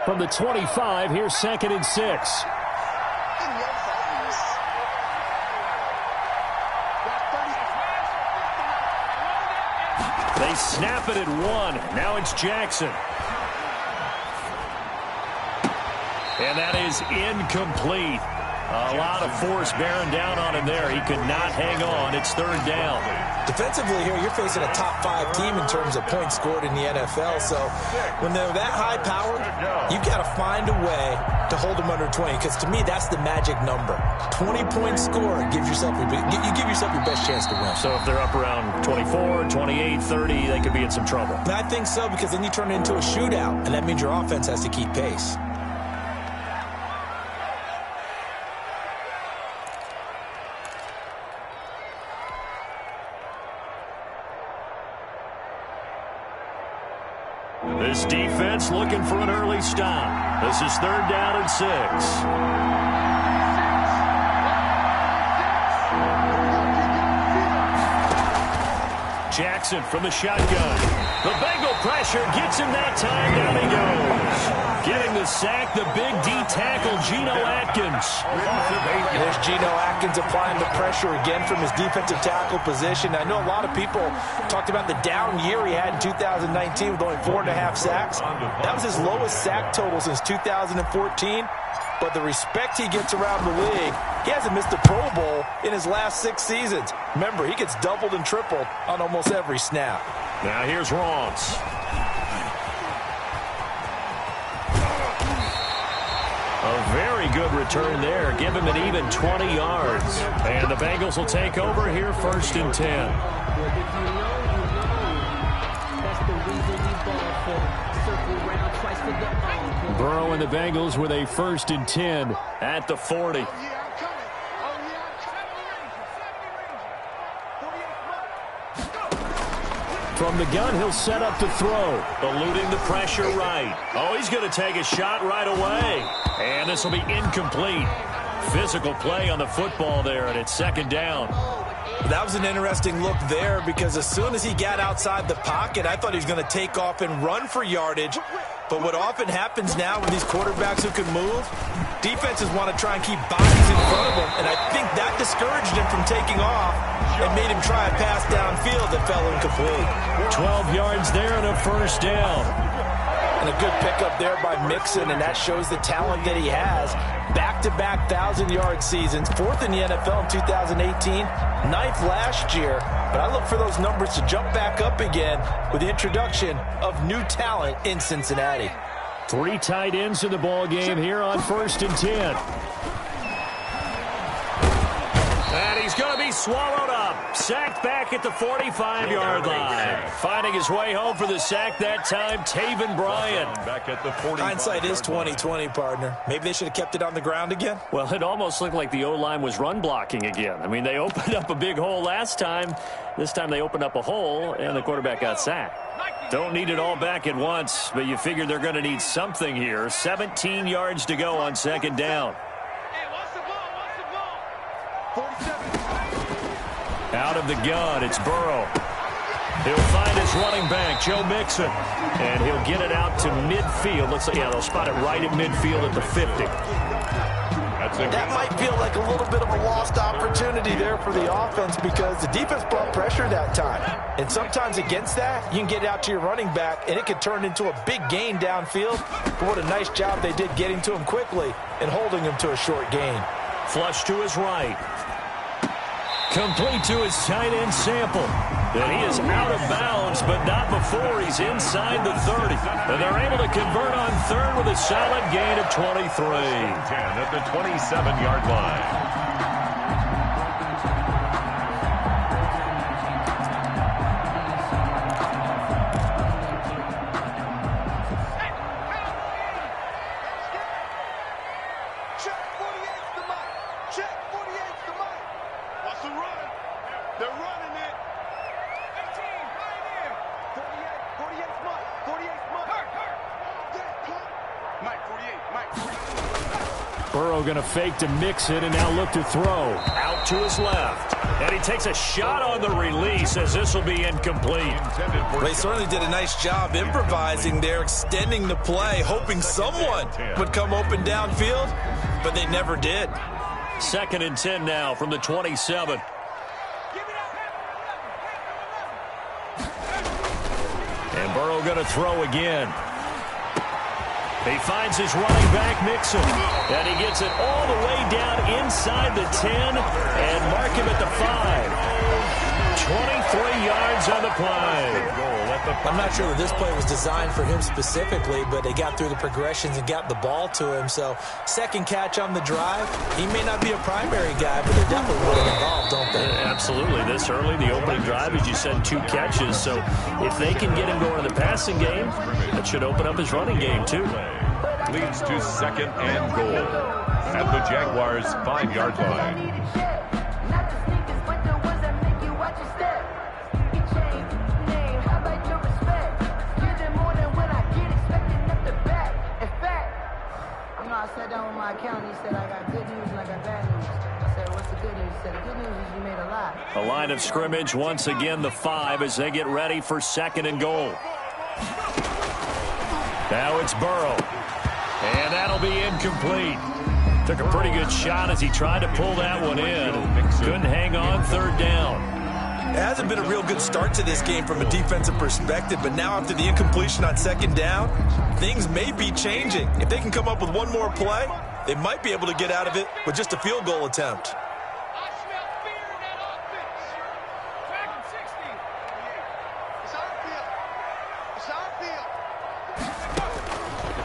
From the 25, here's 2nd and 6. They snap it at 1. Now it's Jackson. And that is incomplete. A lot of force bearing down on him there. He could not hang on. It's 3rd down. Defensively here, you're facing a top 5 team in terms of points scored in the NFL. So when they're that high powered, you've got to find a way to hold them under 20. Because to me, that's the magic number. 20-point score gives yourself you give yourself your best chance to win. So if they're up around 24, 28, 30, they could be in some trouble. And I think so, because then you turn it into a shootout, and that means your offense has to keep pace. This defense looking for an early stop. This is 3rd down and 6. Jackson from the shotgun. The Bengal pressure gets him that time. Down he goes. Getting the sack, the big D tackle, Geno Atkins. There's Geno Atkins applying the pressure again from his defensive tackle position. I know a lot of people talked about the down year he had in 2019 with only 4.5 sacks. That was his lowest sack total since 2014. But the respect he gets around the league, he hasn't missed a Pro Bowl in his last 6 seasons. Remember, he gets doubled and tripled on almost every snap. Now here's Ross. A very good return there. Give him an even 20 yards. And the Bengals will take over here 1st and 10. Burrow and the Bengals with a 1st and 10 at the 40. From the gun, he'll set up to throw. Eluding the pressure right. Oh, he's going to take a shot right away. And this will be incomplete. Physical play on the football there, and it's 2nd down. That was an interesting look there, because as soon as he got outside the pocket, I thought he was going to take off and run for yardage. But what often happens now with these quarterbacks who can move, defenses want to try and keep bodies in front of them, and I think that discouraged him from taking off and made him try a pass downfield that fell incomplete. 12 yards there and a 1st down. And a good pickup there by Mixon, and that shows the talent that he has. Back-to-back 1,000-yard seasons, 4th in the NFL in 2018, 9th last year. But I look for those numbers to jump back up again with the introduction of new talent in Cincinnati. 3 tight ends in the ball game here on 1st and 10. And he's going to be swallowed up. Sacked back at the 45-yard line. Finding his way home for the sack that time, Taven Bryan. Back at the 45. Hindsight is 20/20, partner. Maybe they should have kept it on the ground again. Well, it almost looked like the O-line was run blocking again. I mean, they opened up a big hole last time. This time they opened up a hole, and the quarterback got sacked. Don't need it all back at once, but you figure they're going to need something here. 17 yards to go on 2nd down. Out of the gun, it's Burrow. He'll find his running back, Joe Mixon, and he'll get it out to midfield. Looks like, yeah, they'll spot it right at midfield at the 50. That might feel like a little bit of a lost opportunity there for the offense, because the defense brought pressure that time. And sometimes against that, you can get it out to your running back, and it could turn into a big gain downfield. But what a nice job they did getting to him quickly and holding him to a short gain. Flush to his right. Complete to his tight end Sample. And he is out of bounds, but not before he's inside the 30. And they're able to convert on 3rd with a solid gain of 23. 10 at the 27-yard line. Burrow going to fake to mix it and now look to throw. Out to his left. And he takes a shot on the release as this will be incomplete. Well, he certainly did a nice job improvising there, extending the play, hoping someone would come open downfield, but they never did. 2nd and 10 now from the 27. And Burrow going to throw again. He finds his running back, Mixon, and he gets it all the way down inside the 10 and mark him at the 5. 23 yards on the play. I'm not sure that this play was designed for him specifically, but they got through the progressions and got the ball to him. So, second catch on the drive. He may not be a primary guy, but they're definitely really involved, don't they? Absolutely. This early, the opening drive, as you said, 2 catches. So, if they can get him going in the passing game, that should open up his running game, too. Leads to 2nd and goal at the Jaguars' 5-yard line. I sat down with my accountant. He said, I got good news and I got bad news. I said, what's the good news? He said, the good news is you made a lot. A line of scrimmage, once again, the 5 as they get ready for 2nd and goal. Now it's Burrow. And that'll be incomplete. Took a pretty good shot as he tried to pull that one in. Couldn't hang on 3rd down. It hasn't been a real good start to this game from a defensive perspective, but now after the incompletion on 2nd down, things may be changing. If they can come up with one more play, they might be able to get out of it with just a field goal attempt.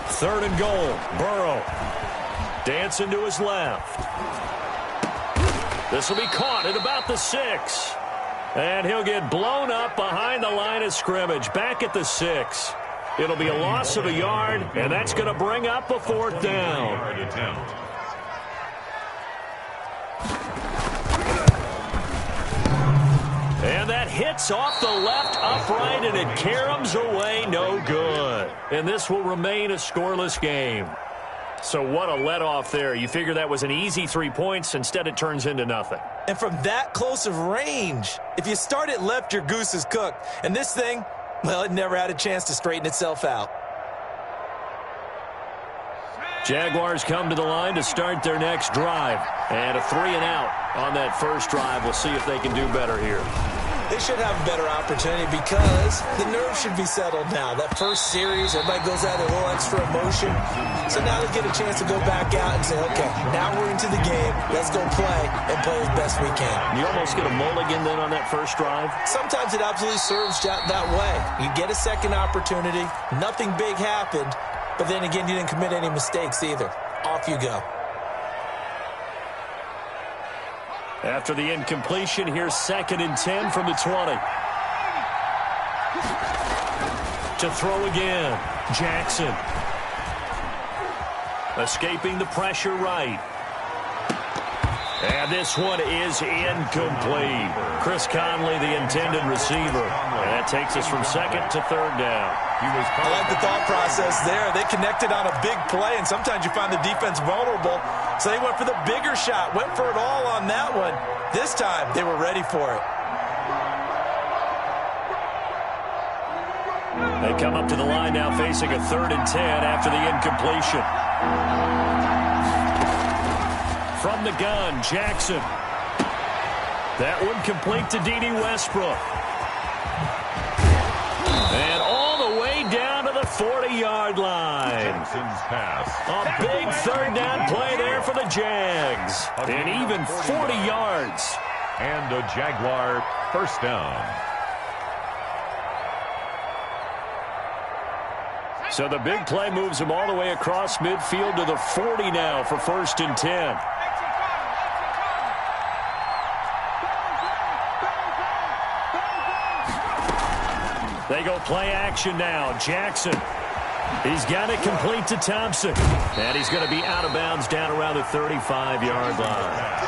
Third and goal. Burrow dancing to his left. This will be caught at about the 6. And he'll get blown up behind the line of scrimmage. Back at the 6. It'll be a loss of a yard, and that's going to bring up a 4th down. And that hits off the left upright, and it caroms away, no good. And this will remain a scoreless game. So what a let-off there. You figure that was an easy 3 points. Instead, it turns into nothing. And from that close of range, if you start it left, your goose is cooked. And this thing, well, it never had a chance to straighten itself out. Jaguars come to the line to start their next drive. And a 3 and out on that first drive. We'll see if they can do better here. They should have a better opportunity because the nerves should be settled now. That first series, everybody goes out with a little extra emotion. So now they get a chance to go back out and say, okay, now we're into the game. Let's go play and play as best we can. You almost get a mulligan then on that first drive? Sometimes it absolutely serves that way. You get a second opportunity. Nothing big happened. But then again, you didn't commit any mistakes either. Off you go. After the incompletion, here's 2nd and 10 from the 20. To throw again, Jackson. Escaping the pressure right. And this one is incomplete. Chris Conley, the intended receiver. And that takes us from 2nd to 3rd down. I like the thought process there. They connected on a big play, and sometimes you find the defense vulnerable. So they went for the bigger shot, went for it all on that one. This time, they were ready for it. They come up to the line now facing a 3rd and 10 after the incompletion. From the gun, Jackson. That one complete to D.D. Westbrook. And all the way down to the 40-yard line. Jackson's pass. A big 3rd down play there for the Jags. And even 40 yards. And a Jaguar first down. So the big play moves them all the way across midfield to the 40 now for 1st and 10. They go play action now. Jackson. He's got it complete to Thompson. And he's going to be out of bounds down around the 35-yard line.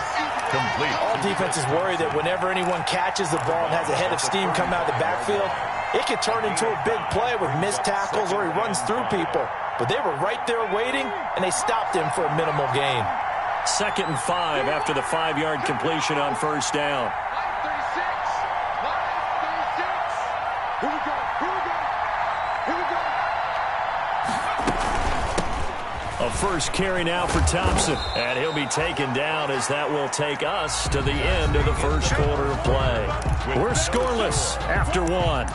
Complete. All defenses worry that whenever anyone catches the ball and has a head of steam come out of the backfield, it could turn into a big play with missed tackles or he runs through people. But they were right there waiting, and they stopped him for a minimal gain. 2nd and 5 after the 5-yard completion on first down. A first carry now for Thompson, and he'll be taken down as that will take us to the end of the first quarter of play. We're scoreless after 1.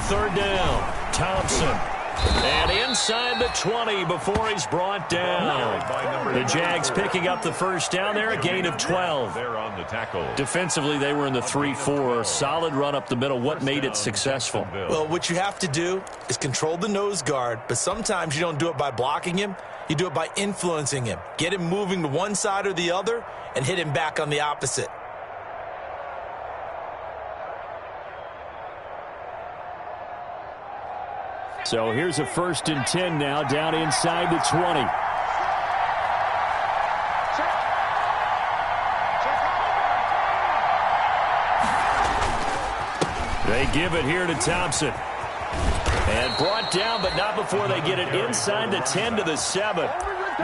Third down, Thompson. And inside the 20 before he's brought down. The Jags picking up the first down there, a gain of 12. Defensively, they were in the 3-4. Solid run up the middle. What made it successful? Well, what you have to do is control the nose guard, but sometimes you don't do it by blocking him. You do it by influencing him. Get him moving to one side or the other and hit him back on the opposite. So here's a 1st and 10 now, down inside the 20. They give it here to Thompson. And brought down, but not before they get it inside the 10 to the 7.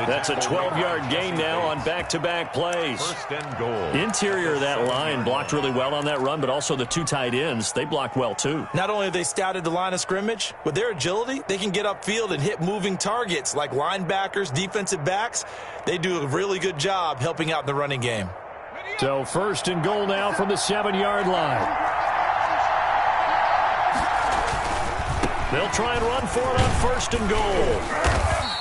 That's a 12-yard gain now on back-to-back plays. 1st and goal. Interior of that line blocked really well on that run, but also the 2 tight ends, they blocked well too. Not only have they scouted the line of scrimmage, with their agility, they can get upfield and hit moving targets like linebackers, defensive backs. They do a really good job helping out in the running game. So 1st and goal now from the 7-yard line. They'll try and run for it on 1st and goal.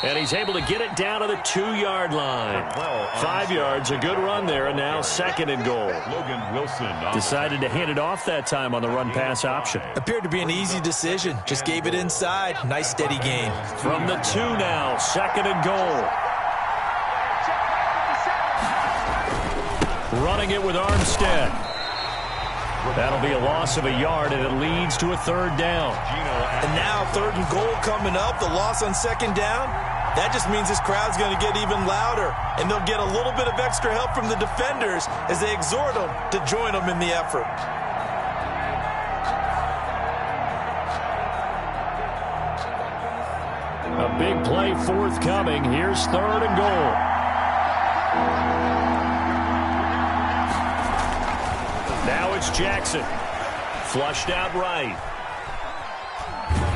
And he's able to get it down to the 2-yard line. 5 yards, a good run there, and now 2nd and goal. Logan Wilson decided to hand it off that time on the run-pass option. Appeared to be an easy decision. Just gave it inside. Nice, steady gain. From the 2 now, 2nd and goal. Running it with Armstead. That'll be a loss of a yard, and it leads to a 3rd down. And now 3rd and goal coming up. The loss on 2nd down. That just means this crowd's going to get even louder, and they'll get a little bit of extra help from the defenders as they exhort them to join them in the effort. A big play forthcoming. Here's 3rd and goal. Now it's Jackson. Flushed out right.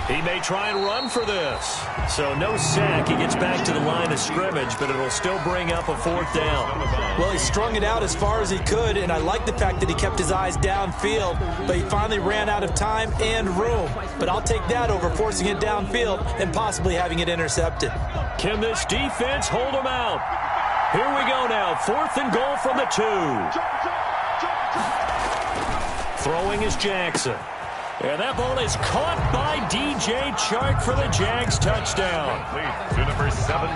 He may try and run for this. So no sack. He gets back to the line of scrimmage, but it'll still bring up a 4th down. Well, he strung it out as far as he could, and I like the fact that he kept his eyes downfield, but he finally ran out of time and room. But I'll take that over forcing it downfield and possibly having it intercepted. Can this defense hold him out? Here we go now. 4th and goal from the 2. Throwing is Jackson. And that ball is caught by DJ Chark for the Jags touchdown. To number 17.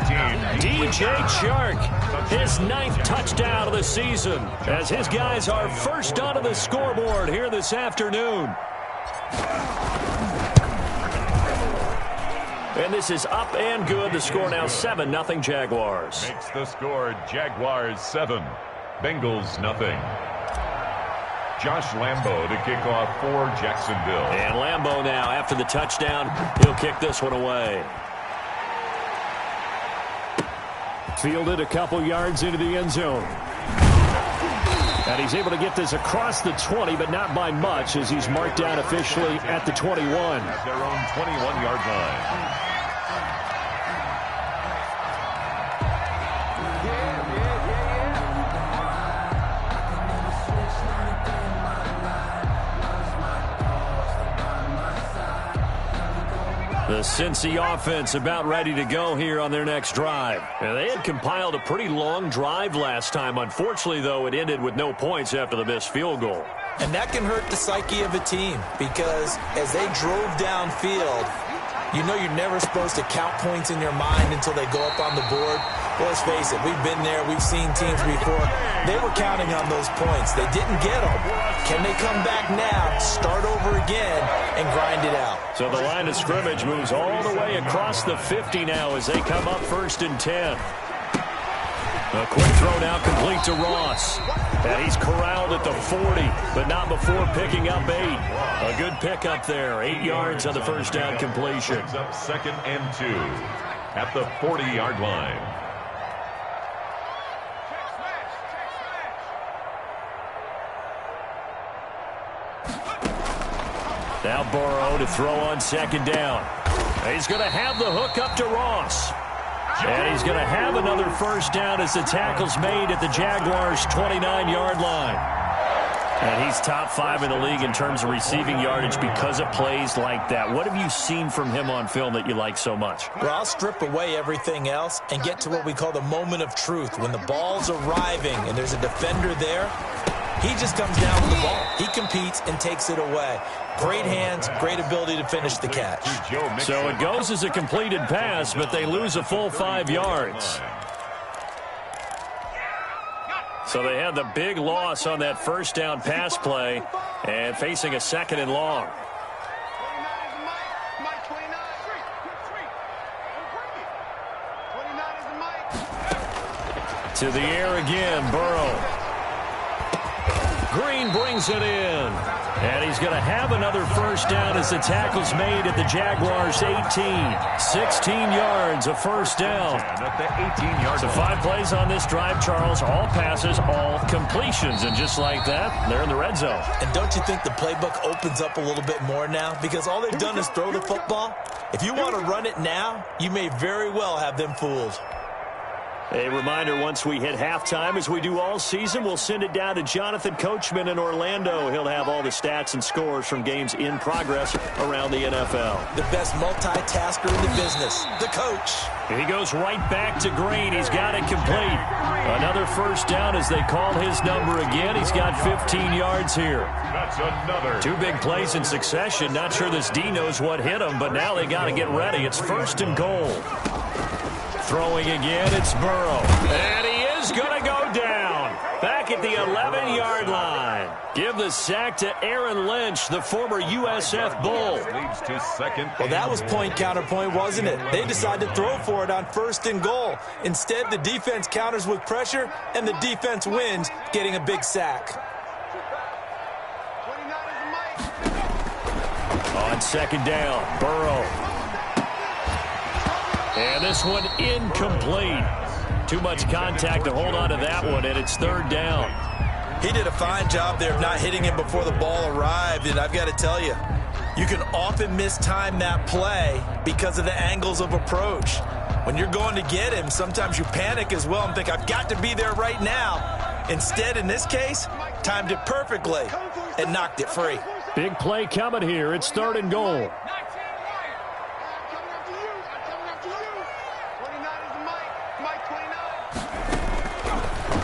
DJ Chark, his 9th touchdown of the season, as his guys are first onto the scoreboard here this afternoon. And this is up and good. The score now 7-0 Jaguars. Makes the score Jaguars 7, Bengals 0. Josh Lambo to kick off for Jacksonville. And Lambo now, after the touchdown, he'll kick this one away. Fielded a couple yards into the end zone. And he's able to get this across the 20, but not by much, as he's marked down officially at the 21. At their own 21-yard line. The Cincy offense about ready to go here on their next drive. And they had compiled a pretty long drive last time. Unfortunately, though, it ended with no points after the missed field goal. And that can hurt the psyche of a team because as they drove downfield, you know you're never supposed to count points in your mind until they go up on the board. Well, let's face it, we've been there. We've seen teams before. They were counting on those points. They didn't get them. Can they come back now, start over again, and grind it out? So the line of scrimmage moves all the way across the 50 now as they come up 1st and 10. A quick throw now complete to Ross. And he's corralled at the 40, but not before picking up 8. A good pickup there. 8 yards on the first down completion. Brings up 2nd and 2 at the 40-yard line. Now Burrow to throw on 2nd down. He's going to have the hook up to Ross. And he's going to have another first down as the tackle's made at the Jaguars' 29-yard line. And he's top 5 in the league in terms of receiving yardage because of plays like that. What have you seen from him on film that you like so much? Well, I'll strip away everything else and get to what we call the moment of truth. When the ball's arriving and there's a defender there, he just comes down with the ball. He competes and takes it away. Great hands, great ability to finish the catch. So it goes as a completed pass, but they lose a full 5 yards. So they had the big loss on that first down pass play and facing a 2nd and long. To the air again, Burrow. Green brings it in. And he's going to have another first down as the tackle's made at the Jaguars' 18. 16 yards, a first down. At the 18-yard So 5 plays on this drive, Charles. All passes, all completions. And just like that, they're in the red zone. And don't you think the playbook opens up a little bit more now? Because all they've done is throw the football. If you want to run it now, you may very well have them fooled. A reminder, once we hit halftime, as we do all season, we'll send it down to Jonathan Coachman in Orlando. He'll have all the stats and scores from games in progress around the NFL. The best multitasker in the business, the coach. He goes right back to Green. He's got it complete. Another first down as they call his number again. He's got 15 yards here. That's another. 2 big plays in succession. Not sure this D knows what hit him, but now they got to get ready. It's 1st and goal. Throwing again, it's Burrow. And he is going to go down. Back at the 11-yard line. Give the sack to Aaron Lynch, the former USF Bull. Leads to 2nd. Well, that was point counterpoint, wasn't it? They decided to throw for it on 1st and goal. Instead, the defense counters with pressure, and the defense wins, getting a big sack. On 2nd down, Burrow. And this one incomplete. Too much contact to hold on to that one, and it's 3rd down. He did a fine job there of not hitting him before the ball arrived, and I've got to tell you, you can often mistime that play because of the angles of approach. When you're going to get him, sometimes you panic as well and think, I've got to be there right now. Instead, in this case, timed it perfectly and knocked it free. Big play coming here. It's 3rd and goal.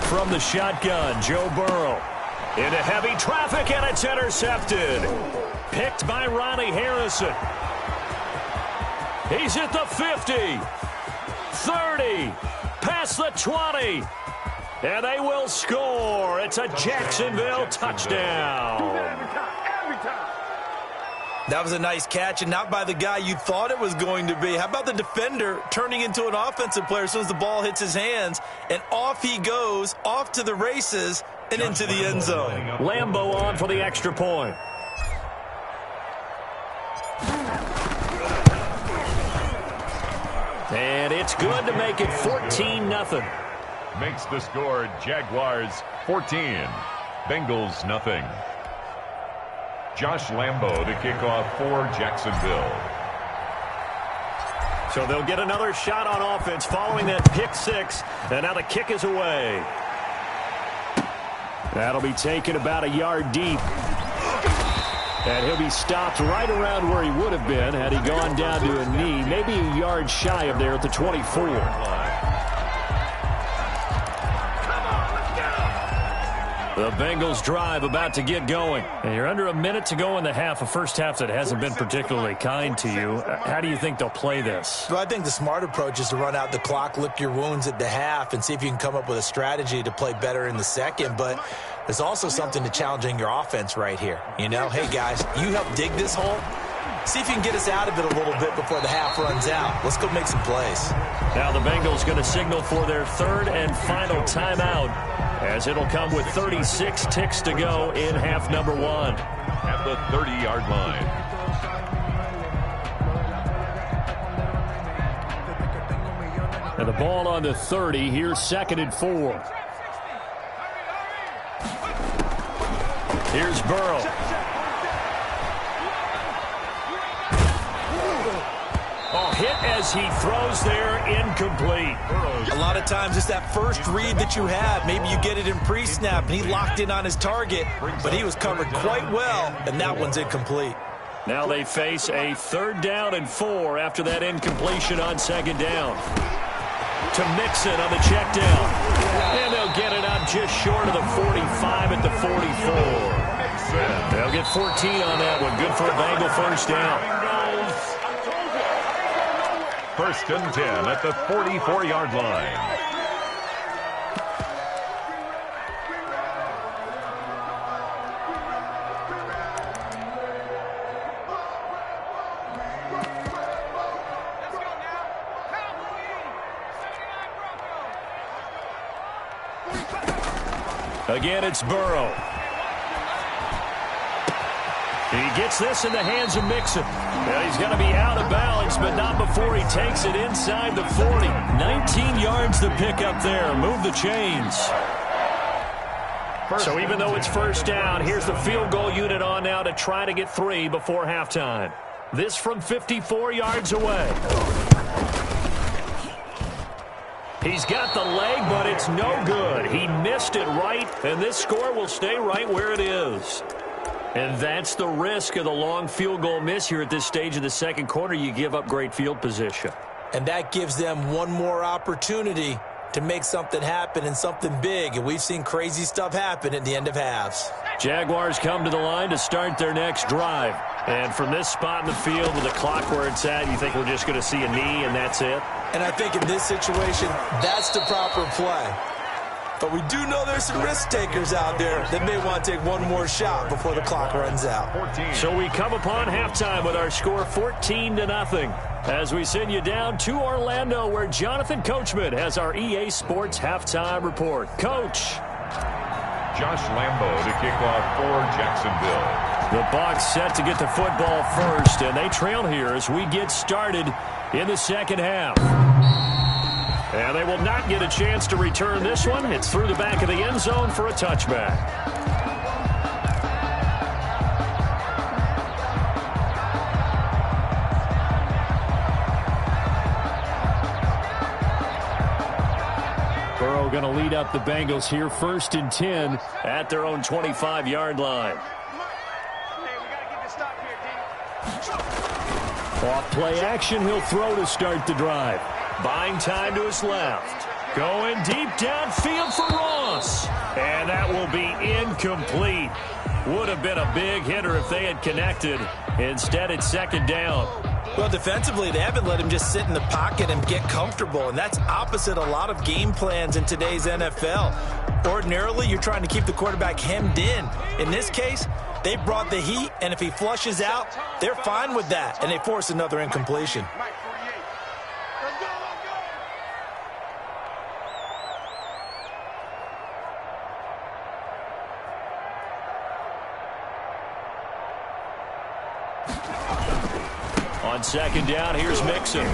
From the shotgun, Joe Burrow. Into heavy traffic, and it's intercepted. Picked by Ronnie Harrison. He's at the 50. 30. Past the 20. And they will score. It's a Jacksonville touchdown. That was a nice catch, and not by the guy you thought it was going to be. How about the defender turning into an offensive player as soon as the ball hits his hands, and off he goes, off to the races, and into the end zone. Lambo on for the extra point. And it's good to make it 14-0. Makes the score Jaguars 14, Bengals nothing. Josh Lambo to kick off for Jacksonville. So they'll get another shot on offense following that pick 6. And now the kick is away. That'll be taken about a yard deep. And he'll be stopped right around where he would have been had he gone down to a knee. Maybe a yard shy of there at the 24. The Bengals drive about to get going. And you're under a minute to go in the half, a first half that hasn't been particularly kind to you. How do you think they'll play this? Well, I think the smart approach is to run out the clock, lick your wounds at the half, and see if you can come up with a strategy to play better in the second. But there's also something to challenging your offense right here. You know, hey, guys, you help dig this hole. See if you can get us out of it a little bit before the half runs out. Let's go make some plays. Now the Bengals going to signal for their third and final timeout, as it'll come with 36 ticks to go in half number one. At the 30-yard line. And the ball on the 30. Here's 2nd and 4. Here's Burrow. Oh, hit as he throws there, incomplete. A lot of times it's that first read that you have. Maybe you get it in pre-snap, and he locked in on his target, but he was covered quite well, and that one's incomplete. Now they face a 3rd down and 4 after that incompletion on 2nd down. To Mixon on the check down. And they'll get it up just short of the 45 at the 44. They'll get 14 on that one. Good for a Bengal first down. 1st and 10 at the 44-yard line. Again, it's Burrow. He gets this in the hands of Mixon. Well, he's going to be out of balance, but not before he takes it inside the 40. 19 yards to pick up there. Move the chains. So even though it's first down, here's the field goal unit on now to try to get 3 before halftime. This from 54 yards away. He's got the leg, but it's no good. He missed it right, and this score will stay right where it is. And that's the risk of the long field goal miss here at this stage of the second quarter. You give up great field position. And that gives them one more opportunity to make something happen and something big. And we've seen crazy stuff happen at the end of halves. Jaguars come to the line to start their next drive. And from this spot in the field with the clock where it's at, you think we're just going to see a knee and that's it? And I think in this situation, that's the proper play. But we do know there's some risk takers out there that may want to take one more shot before the clock runs out. So we come upon halftime with our score 14-0 as we send you down to Orlando, where Jonathan Coachman has our EA Sports halftime report. Coach. Josh Lambo to kick off for Jacksonville. The Bucs set to get the football first, and they trail here as we get started in the second half. And they will not get a chance to return this one. It's through the back of the end zone for a touchback. Burrow going to lead up the Bengals here, 1st and 10 at their own 25-yard line. Off play action, he'll throw to start the drive. Buying time to his left. Going deep downfield for Ross. And that will be incomplete. Would have been a big hitter if they had connected. Instead, it's 2nd down. Well, defensively, they haven't let him just sit in the pocket and get comfortable, and that's opposite a lot of game plans in today's NFL. Ordinarily, you're trying to keep the quarterback hemmed in. In this case, they brought the heat, and if he flushes out, they're fine with that, and they force another incompletion. On 2nd down, here's Mixon.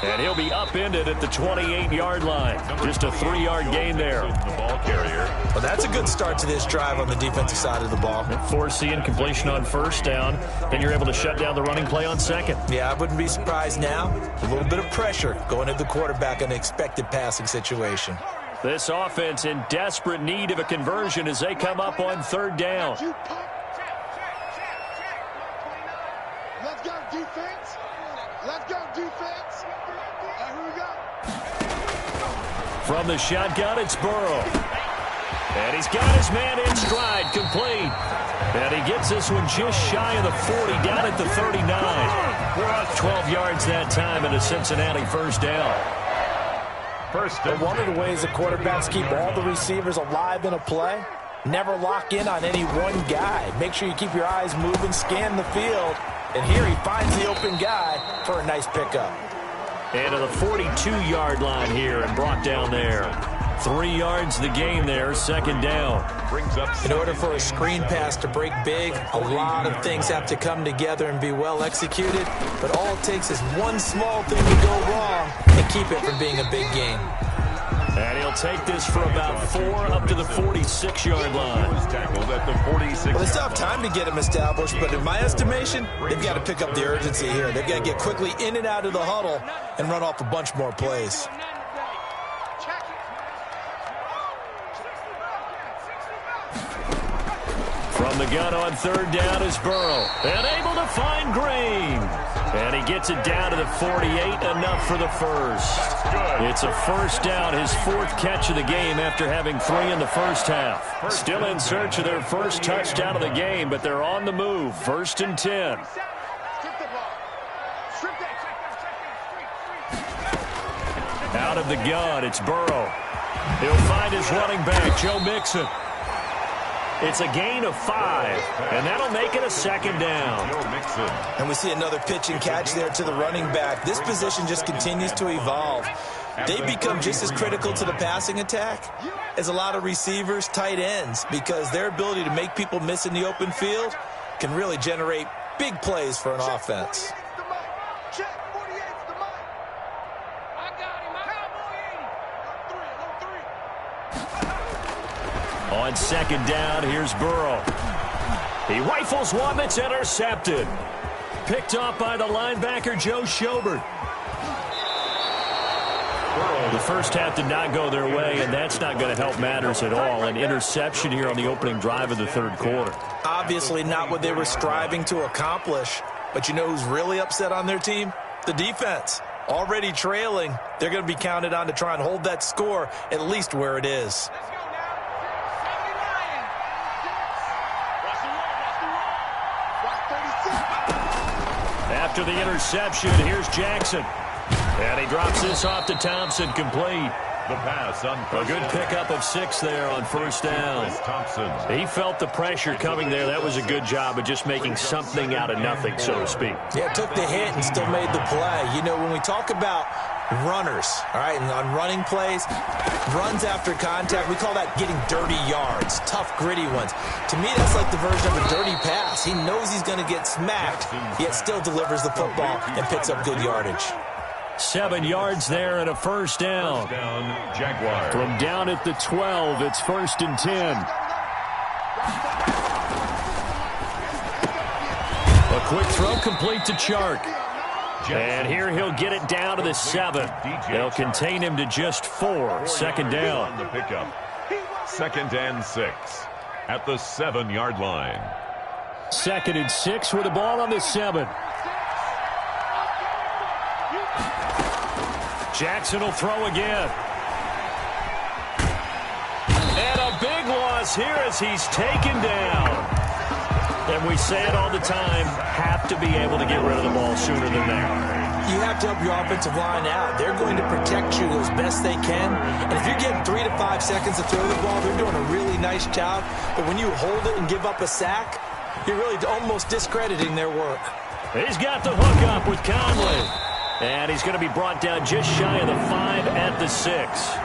And he'll be upended at the 28-yard line. Just a 3-yard gain there. The ball carrier. Well, that's a good start to this drive on the defensive side of the ball. Force the incompletion on 1st down, and you're able to shut down the running play on 2nd. Yeah, I wouldn't be surprised now. A little bit of pressure going at the quarterback in an expected passing situation. This offense in desperate need of a conversion as they come up on 3rd down. Let's go, defense. Let's go, defense. Here we go. From the shotgun, it's Burrow. And he's got his man in stride, complete. And he gets this one just shy of the 40, down at the 39. 12 yards that time and a Cincinnati first down. One of the ways the quarterbacks keep all the receivers alive in a play, never lock in on any one guy. Make sure you keep your eyes moving, scan the field. And here he finds the open guy for a nice pickup. And to the 42-yard line here and brought down there. 3 yards the game there, second down. In order for a screen pass to break big, a lot of things have to come together and be well executed. But all it takes is one small thing to go wrong and keep it from being a big game. And he'll take this for about 4 up to the 46-yard line. Well, they still have time to get him established, but in my estimation, they've got to pick up the urgency here. They've got to get quickly in and out of the huddle and run off a bunch more plays. From the gun on third down is Burrow. And able to find Green. And he gets it down to the 48, enough for the first. It's a first down, his 4th catch of the game after having 3 in the first half. Still in search of their first touchdown of the game, but they're on the move. 1st and 10. Out of the gun, it's Burrow. He'll find his running back, Joe Mixon. It's a gain of 5, and that'll make it a second down. And we see another pitch and catch there to the running back. This position just continues to evolve. They become just as critical to the passing attack as a lot of receivers, tight ends, because their ability to make people miss in the open field can really generate big plays for an offense. On second down, here's Burrow. He rifles one that's intercepted. Picked off by the linebacker, Joe Schobert. The first half did not go their way, and that's not going to help matters at all. An interception here on the opening drive of the third quarter. Obviously not what they were striving to accomplish. But you know who's really upset on their team? The defense. Already trailing, they're going to be counted on to try and hold that score at least where it is. After the interception, here's Jackson. And he drops this off to Thompson, complete. The pass on a good pickup of 6 there on first down. He felt the pressure coming there. That was a good job of just making something out of nothing, so to speak. Yeah, took the hit and still made the play. You know, when we talk about runners, all right, and on running plays, runs after contact, we call that getting dirty yards, tough, gritty ones. To me, that's like the version of a dirty pass. He knows he's going to get smacked, yet still delivers the football and picks up good yardage. 7 yards there and a first down. Jaguars. From down at the 12, it's 1st and 10. A quick throw complete to Chark. And here he'll get it down to the 7. They'll contain him to just 4. Second down. The pickup. 2nd and 6 at the 7-yard line. 2nd and 6 with the ball on the 7. Jackson will throw again. And a big loss here as he's taken down. And we say it all the time, have to be able to get rid of the ball sooner than that. You have to help your offensive line out. They're going to protect you as best they can. And if you're getting 3 to 5 seconds to throw the ball, they're doing a really nice job. But when you hold it and give up a sack, you're really almost discrediting their work. He's got the hook up with Conley. And he's going to be brought down just shy of the 5 at the 6.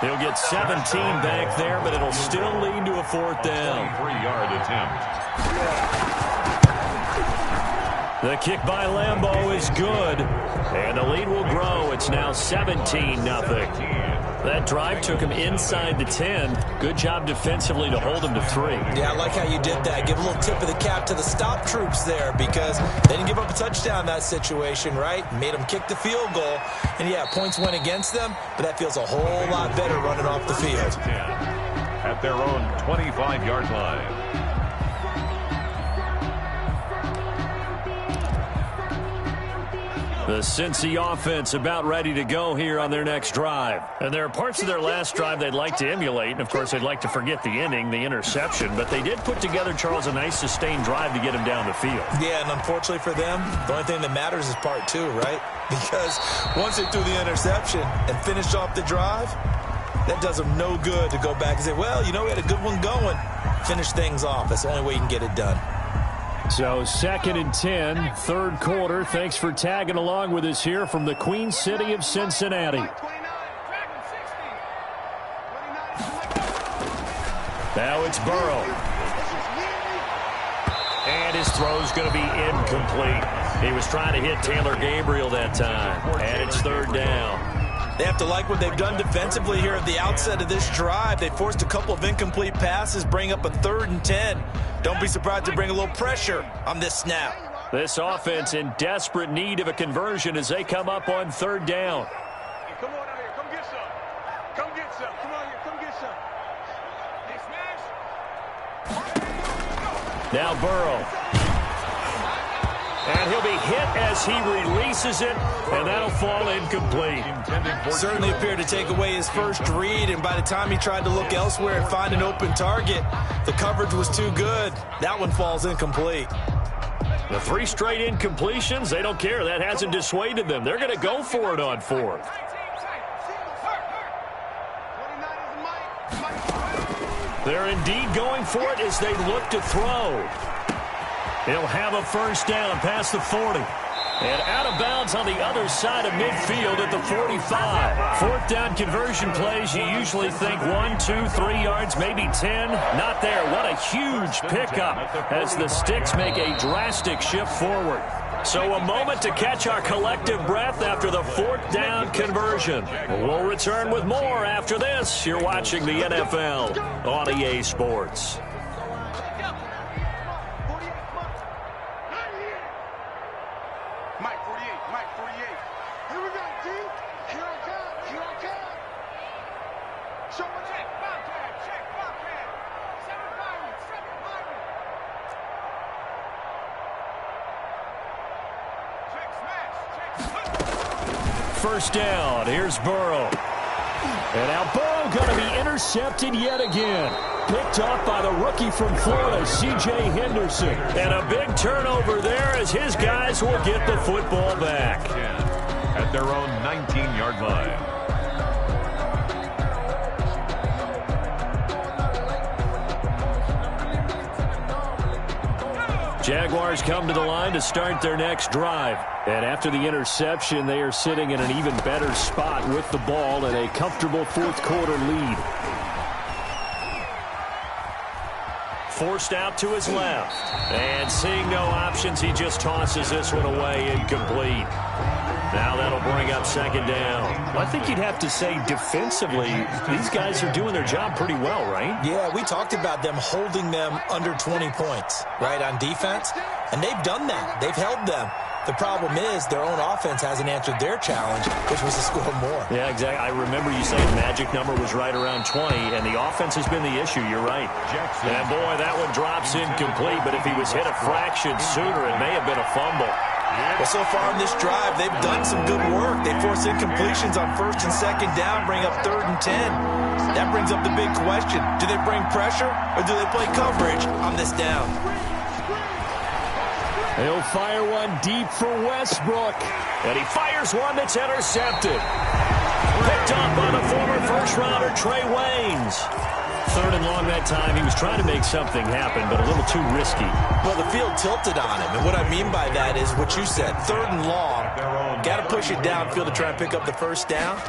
He'll get 17 back there, but it'll still lead to a 4th down. 3-yard attempt. The kick by Lambeau is good, and the lead will grow. It's now 17-0. That drive took him inside the 10. Good job defensively to hold him to 3. Yeah, I like how you did that. Give a little tip of the cap to the stop troops there because they didn't give up a touchdown in that situation, right? Made them kick the field goal. And, yeah, points went against them, but that feels a whole lot better running off the field. At their own 25-yard line. The Cincy offense about ready to go here on their next drive. And there are parts of their last drive they'd like to emulate. And, of course, they'd like to forget the inning, the interception. But they did put together, Charles, a nice sustained drive to get him down the field. Yeah, and unfortunately for them, the only thing that matters is part two, right? Because once they threw the interception and finished off the drive, that does them no good to go back and say, well, you know, we had a good one going. Finish things off. That's the only way you can get it done. So 2nd and 10, third quarter. Thanks for tagging along with us here from the Queen City of Cincinnati. Now it's Burrow. And his throw's going to be incomplete. He was trying to hit Taylor Gabriel that time. And it's 3rd down. They have to like what they've done defensively here at the outset of this drive. They forced a couple of incomplete passes, bring up a 3rd and 10. Don't be surprised to bring a little pressure on this snap. This offense in desperate need of a conversion as they come up on 3rd down. Come on out here. Come get some. Come get some. Come on here. Come get some. Hey, smash. Now Burrow. And he'll be hit as he releases it, and that'll fall incomplete. Certainly appeared to take away his first read, and by the time he tried to look elsewhere and find an open target, the coverage was too good. That one falls incomplete. The 3 straight incompletions, they don't care. That hasn't dissuaded them. They're going to go for it on 4th. They're indeed going for it as they look to throw. He'll have a 1st down past the 40. And out of bounds on the other side of midfield at the 45. 4th down conversion plays, you usually think 1, 2, 3 yards, maybe 10. Not there. What a huge pickup as the Sticks make a drastic shift forward. So a moment to catch our collective breath after the 4th down conversion. We'll return with more after this. You're watching the NFL on EA Sports. First down. Here's Burrow. And now Burrow going to be intercepted yet again. Picked up by the rookie from Florida, C.J. Henderson. And a big turnover there as his guys will get the football back. At their own 19-yard line. Jaguars come to the line to start their next drive. And after the interception, they are sitting in an even better spot with the ball and a comfortable 4th quarter lead. Forced out to his left. And seeing no options, he just tosses this one away, incomplete. Now that'll bring up 2nd down. I think you'd have to say defensively, these guys are doing their job pretty well, right? Yeah, we talked about them holding them under 20 points, right, on defense. And they've done that. They've held them. The problem is their own offense hasn't answered their challenge, which was to score more. Yeah, exactly. I remember you saying the magic number was right around 20, and the offense has been the issue. You're right. And, boy, that one drops incomplete, but if he was hit a fraction sooner, it may have been a fumble. Well, so far in this drive, they've done some good work. They force incompletions on 1st and 2nd down, bring up 3rd and 10. That brings up the big question. Do they bring pressure, or do they play coverage on this down? He'll fire one deep for Westbrook. And he fires one that's intercepted. Picked up by the former first-rounder Trey Waynes. 3rd and long that time. He was trying to make something happen, but a little too risky. Well, the field tilted on him. And what I mean by that is what you said. 3rd and long. Got to push it downfield to try and pick up the 1st down.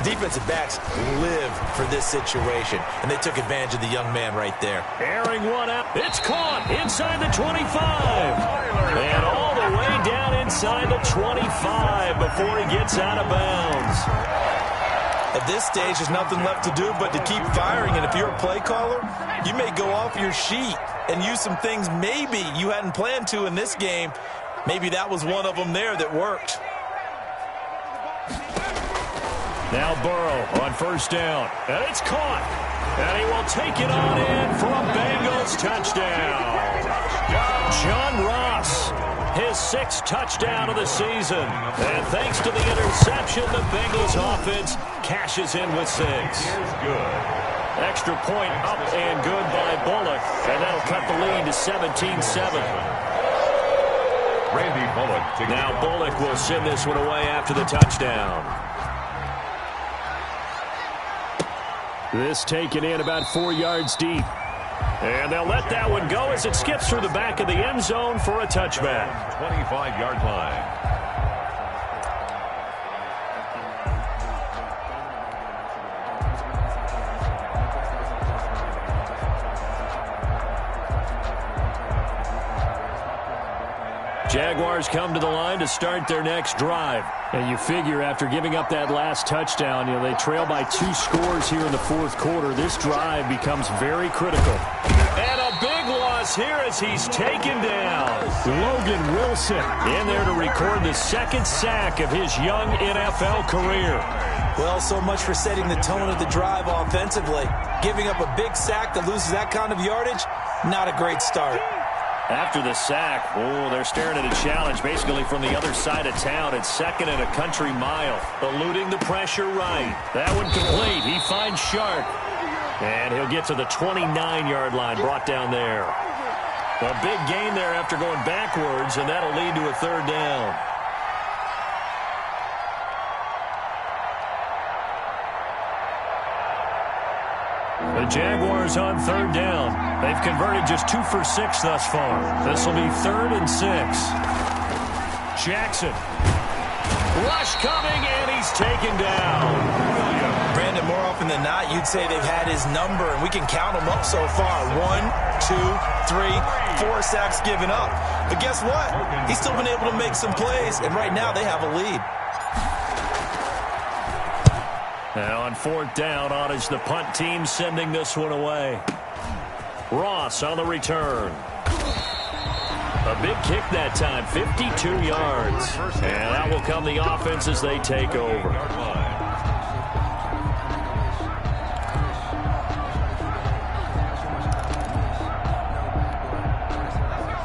Defensive backs live for this situation, and they took advantage of the young man right there. Airing one out. It's caught inside the 25. And all the way down inside the 25 before he gets out of bounds. At this stage, there's nothing left to do but to keep firing, and if you're a play caller, you may go off your sheet and use some things maybe you hadn't planned to in this game. Maybe that was one of them there that worked. Now Burrow on 1st down. And it's caught. And he will take it on in for a Bengals touchdown. John Ross his 6th touchdown of the season. And thanks to the interception, the Bengals offense cashes in with 6. Extra point up and good by Bullock, and that'll cut the lead to 17-7. Randy Bullock. Now Bullock will send this one away after the touchdown. This taken in about 4 yards deep. And they'll let that one go as it skips through the back of the end zone for a touchback. 25-yard line. Jaguars come to the line to start their next drive. And you figure after giving up that last touchdown, they trail by 2 scores here in the 4th quarter. This drive becomes very critical. And a big loss here as he's taken down. Logan Wilson in there to record the 2nd sack of his young NFL career. Well, so much for setting the tone of the drive offensively. Giving up a big sack that loses that kind of yardage, not a great start. After the sack, they're staring at a challenge basically from the other side of town. It's 2nd and a country mile. Eluding the pressure right. That one complete. He finds Sharp. And he'll get to the 29-yard line, brought down there. A big gain there after going backwards, and that'll lead to a 3rd down. The Jaguars on 3rd down. They've converted just 2 for 6 thus far. This will be 3rd and 6. Jackson. Rush coming, and he's taken down. Brandon, more often than not, you'd say they've had his number, and we can count them up so far. 1, 2, 3, 4 sacks given up. But guess what? He's still been able to make some plays, and right now they have a lead. Now on 4th down, on is the punt team sending this one away. Ross on the return. A big kick that time, 52 yards. And that will come the offense as they take over.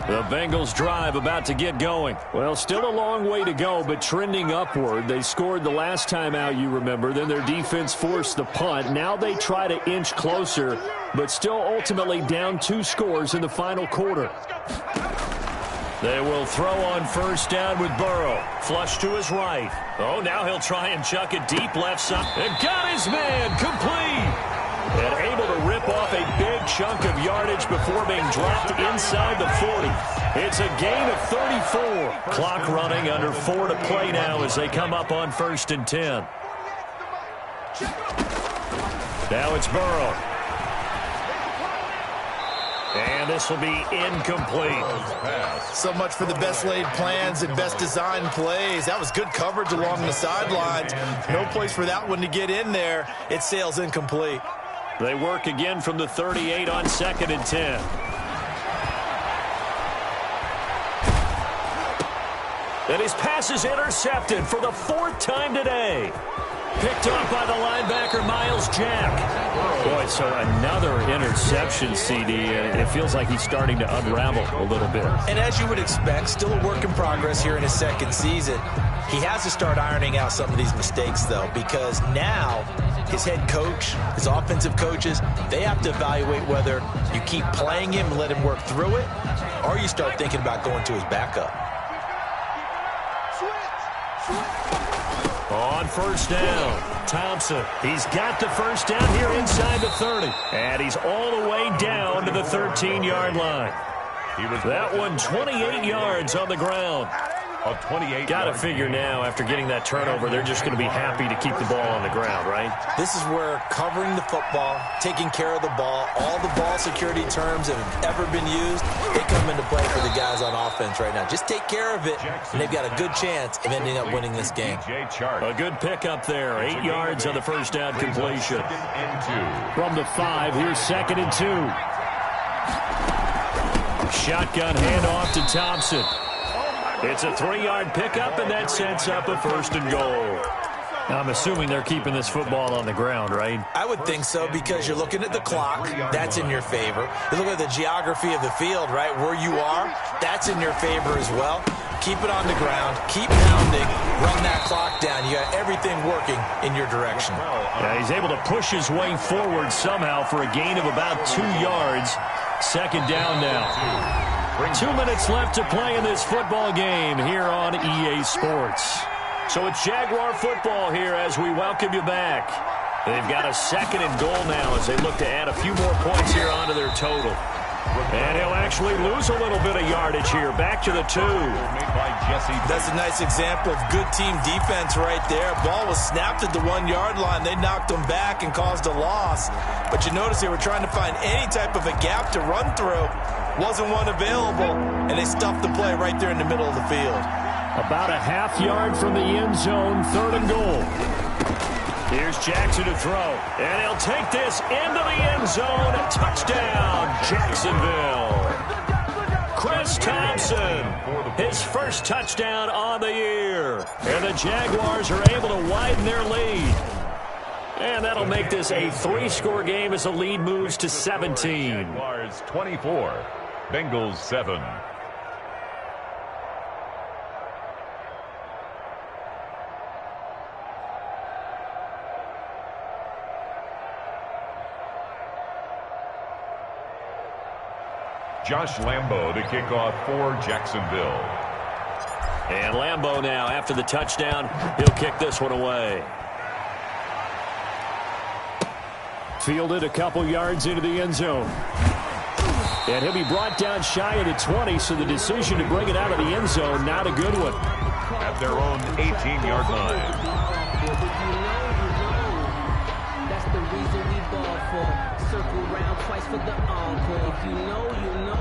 The Bengals drive about to get going. Well, still a long way to go, but trending upward. They scored the last time out, you remember. Then their defense forced the punt. Now they try to inch closer, but still ultimately down 2 scores in the final quarter. They will throw on 1st down with Burrow. Flush to his right. Oh, now he'll try and chuck it deep left side. And got his man complete. And able to rip off a big chunk of yardage before being dropped inside the 40. It's a gain of 34. Clock running, under 4 to play now as they come up on 1st and 10. Now it's Burrow. And this will be incomplete. So much for the best laid plans and best designed plays. That was good coverage along the sidelines. No place for that one to get in there. It sails incomplete. They work again from the 38 on 2nd and 10. And his pass is intercepted for the 4th time today. Picked off by the linebacker, Miles Jack. Boy, so another interception, CD. It feels like he's starting to unravel a little bit. And as you would expect, still a work in progress here in his 2nd season. He has to start ironing out some of these mistakes, though, because now his head coach, his offensive coaches, they have to evaluate whether you keep playing him and let him work through it, or you start thinking about going to his backup. On 1st down, Thompson. He's got the 1st down here inside the 30. And he's all the way down to the 13-yard line. That one 28 yards on the ground. Got to figure now, after getting that turnover, they're just going to be happy to keep the ball on the ground, right? This is where covering the football, taking care of the ball, all the ball security terms that have ever been used, they come into play for the guys on offense right now. Just take care of it, and they've got a good chance of ending up winning this game. A good pickup there. 8 yards on the 1st down completion. From the 5, here's 2nd and 2. Shotgun handoff to Thompson. It's a 3-yard pickup, and that sets up a 1st and goal. I'm assuming they're keeping this football on the ground, right? I would think so, because you're looking at the clock. That's in your favor. You look at the geography of the field, right? Where you are, that's in your favor as well. Keep it on the ground. Keep pounding. Run that clock down. You got everything working in your direction. Yeah, he's able to push his way forward somehow for a gain of about 2 yards. Second down now. 2 minutes left to play in this football game here on EA Sports. So it's Jaguar football here as we welcome you back. They've got a 2nd and goal now as they look to add a few more points here onto their total. And he'll actually lose a little bit of yardage here. Back to the 2. That's a nice example of good team defense right there. Ball was snapped at the 1-yard line. They knocked them back and caused a loss. But you notice they were trying to find any type of a gap to run through. Wasn't one available, and they stuffed the play right there in the middle of the field. About a half yard from the end zone, 3rd and goal. Here's Jackson to throw, and he'll take this into the end zone. Touchdown, Jacksonville. Chris Thompson, his first touchdown on the year. And the Jaguars are able to widen their lead. And that'll make this a 3-score game as the lead moves to 17. Jaguars 24, Bengals 7. Josh Lambo to kick off for Jacksonville. And Lambo now, after the touchdown, he'll kick this one away. Fielded a couple yards into the end zone. And he'll be brought down shy of the 20, so the decision to bring it out of the end zone, not a good one. At their own 18-yard line. That's the reason we ball for. Circle round twice for the encore. If you know, you know.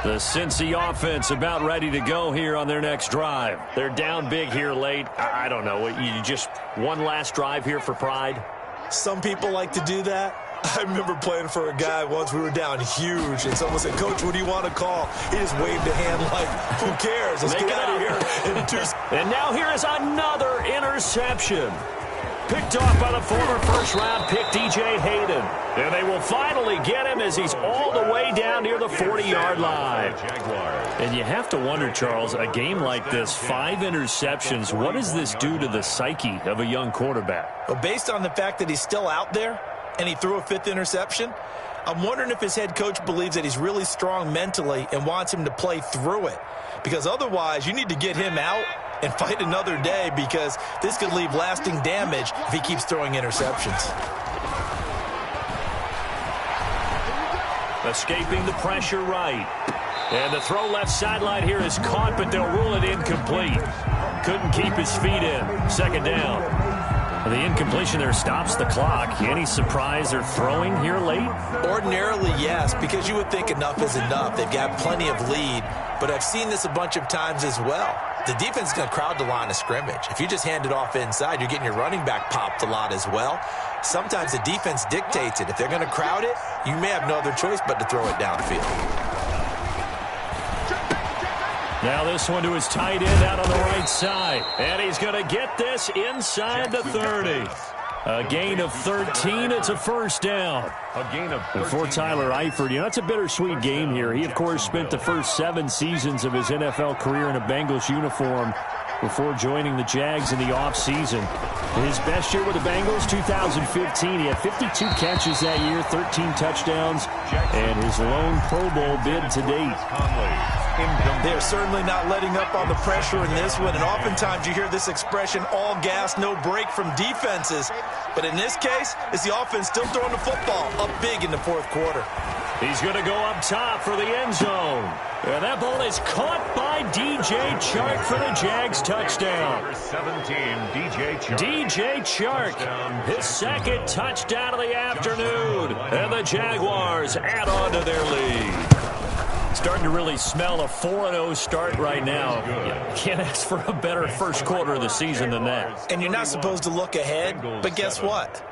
The Cincy offense about ready to go here on their next drive. They're down big here late. I don't know. You just one last drive here for pride? Some people like to do that. I remember playing for a guy once. We were down huge, and someone said, "Coach, what do you want to call?" He just waved a hand like, "Who cares? Let's get out of here." And now here is another interception. Picked off by the former first-round pick, DJ Hayden. And they will finally get him as he's all the way down near the 40-yard line. And you have to wonder, Charles, a game like this, 5 interceptions, what does this do to the psyche of a young quarterback? Well, based on the fact that he's still out there and he threw a 5th interception, I'm wondering if his head coach believes that he's really strong mentally and wants him to play through it. Because otherwise, you need to get him out and fight another day, because this could leave lasting damage if he keeps throwing interceptions. Escaping the pressure right. And the throw left sideline here is caught, but they'll rule it incomplete. Couldn't keep his feet in. 2nd down. The incompletion there stops the clock. Any surprise they're throwing here late? Ordinarily, yes, because you would think enough is enough. They've got plenty of lead, but I've seen this a bunch of times as well. The defense is going to crowd the line of scrimmage. If you just hand it off inside, you're getting your running back popped a lot as well. Sometimes the defense dictates it. If they're going to crowd it, you may have no other choice but to throw it downfield. Now this one to his tight end out on the right side. And he's going to get this inside the 30. A gain of 13. It's a first down. A gain of 13. For Tyler Eifert, you know, it's a bittersweet game here. He, of course, spent the first 7 seasons of his NFL career in a Bengals uniform before joining the Jags in the offseason. His best year with the Bengals, 2015. He had 52 catches that year, 13 touchdowns, and his lone Pro Bowl bid to date. They're certainly not letting up on the pressure in this one, and oftentimes you hear this expression, all gas, no break from defenses. But in this case, it's the offense still throwing the football up big in the 4th quarter. He's going to go up top for the end zone. And that ball is caught by DJ Chark for the Jags touchdown. Number 17, DJ Chark. DJ Chark, his 2nd touchdown of the afternoon. And the Jaguars add on to their lead. Starting to really smell a 4-0 start right now. You can't ask for a better first quarter of the season than that. And you're not supposed to look ahead, but guess what?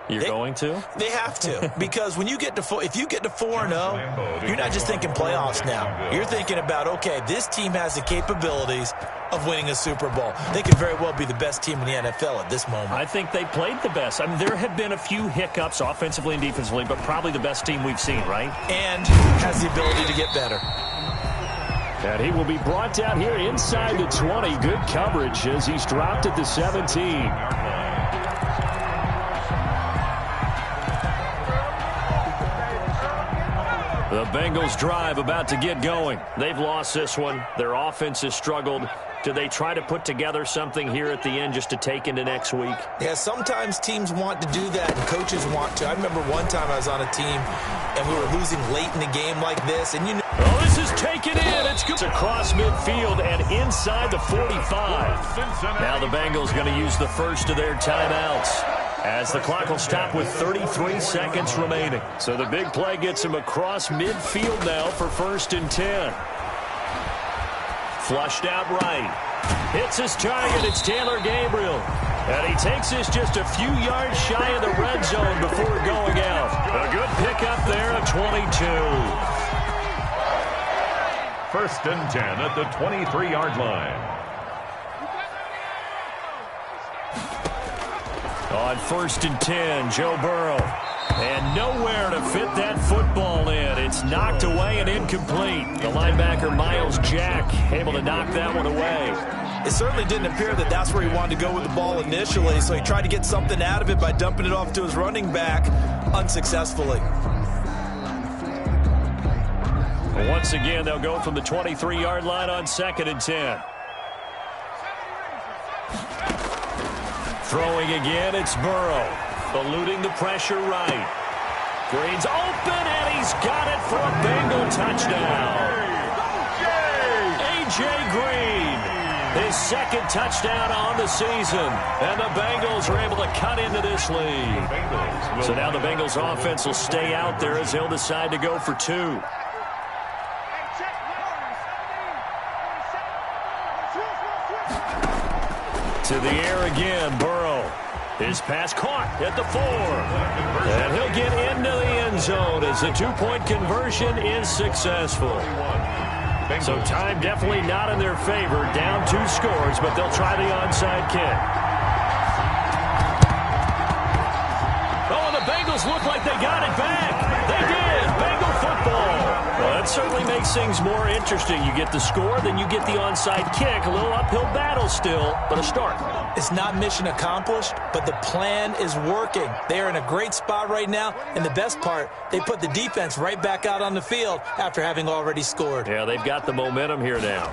You're going to? They have to, because when you get to if you get to 4-0, you're not just thinking playoffs now. You're thinking about, okay, this team has the capabilities of winning a Super Bowl. They could very well be the best team in the NFL at this moment. I think they played the best. I mean, there have been a few hiccups offensively and defensively, but probably the best team we've seen, right? And has the ability to get better. And he will be brought down here inside the 20. Good coverage as he's dropped at the 17. The Bengals drive about to get going. They've lost this one. Their offense has struggled. Do they try to put together something here at the end just to take into next week? Yeah, sometimes teams want to do that and coaches want to. I remember one time I was on a team and we were losing late in the game like this. And oh, this is taken in. It's good. Across midfield and inside the 45. Now the Bengals going to use the first of their timeouts, as the clock will stop with 33 seconds remaining. So the big play gets him across midfield now for 1st and 10. Flushed out right. Hits his target. It's Taylor Gabriel. And he takes this just a few yards shy of the red zone before going out. A good pickup there at 22. 1st and 10 at the 23-yard line. On 1st and 10, Joe Burrow. And nowhere to fit that football in. It's knocked away and incomplete. The linebacker, Miles Jack, able to knock that one away. It certainly didn't appear that that's where he wanted to go with the ball initially, so he tried to get something out of it by dumping it off to his running back unsuccessfully. Once again, they'll go from the 23-yard line on 2nd and 10. Throwing again, it's Burrow. Eluding the pressure right. Green's open, and he's got it for a Bengal touchdown. A.J. Green, his 2nd touchdown on the season. And the Bengals are able to cut into this lead. So now the Bengals offense will stay out there as they'll decide to go for 2. To the air again, Burrow. His pass caught at the 4. And he'll get into the end zone as the 2-point conversion is successful. So time definitely not in their favor. Down 2 scores, but they'll try the onside kick. Oh, and the Bengals look like they got it back. They did. Bengal football. Well, that certainly makes things more interesting. You get the score, then you get the onside kick. A little uphill battle still, but a start. It's not mission accomplished, but the plan is working. They are in a great spot right now, and the best part, they put the defense right back out on the field after having already scored. Yeah, they've got the momentum here now.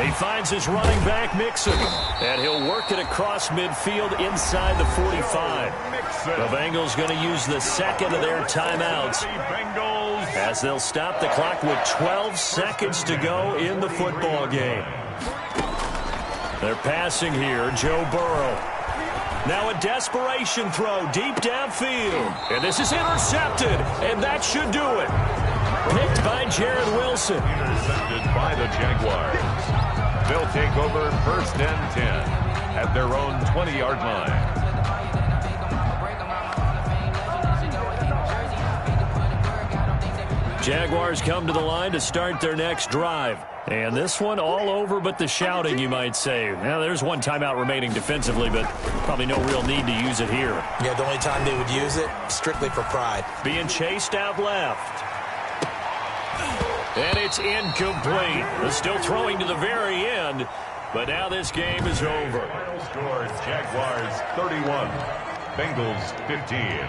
He finds his running back, Mixon, and he'll work it across midfield inside the 45. The Bengals going to use the 2nd of their timeouts as they'll stop the clock with 12 seconds to go in the football game. They're passing here, Joe Burrow. Now a desperation throw deep downfield. And this is intercepted, and that should do it. Picked by Jared Wilson. Intercepted by the Jaguars. They'll take over 1st and 10 at their own 20-yard line. Jaguars come to the line to start their next drive. And this one all over but the shouting, you might say. Now, there's one timeout remaining defensively, but probably no real need to use it here. Yeah, the only time they would use it, strictly for pride. Being chased out left. And it's incomplete. They're still throwing to the very end, but now this game is over. Final score, Jaguars 31, Bengals 15.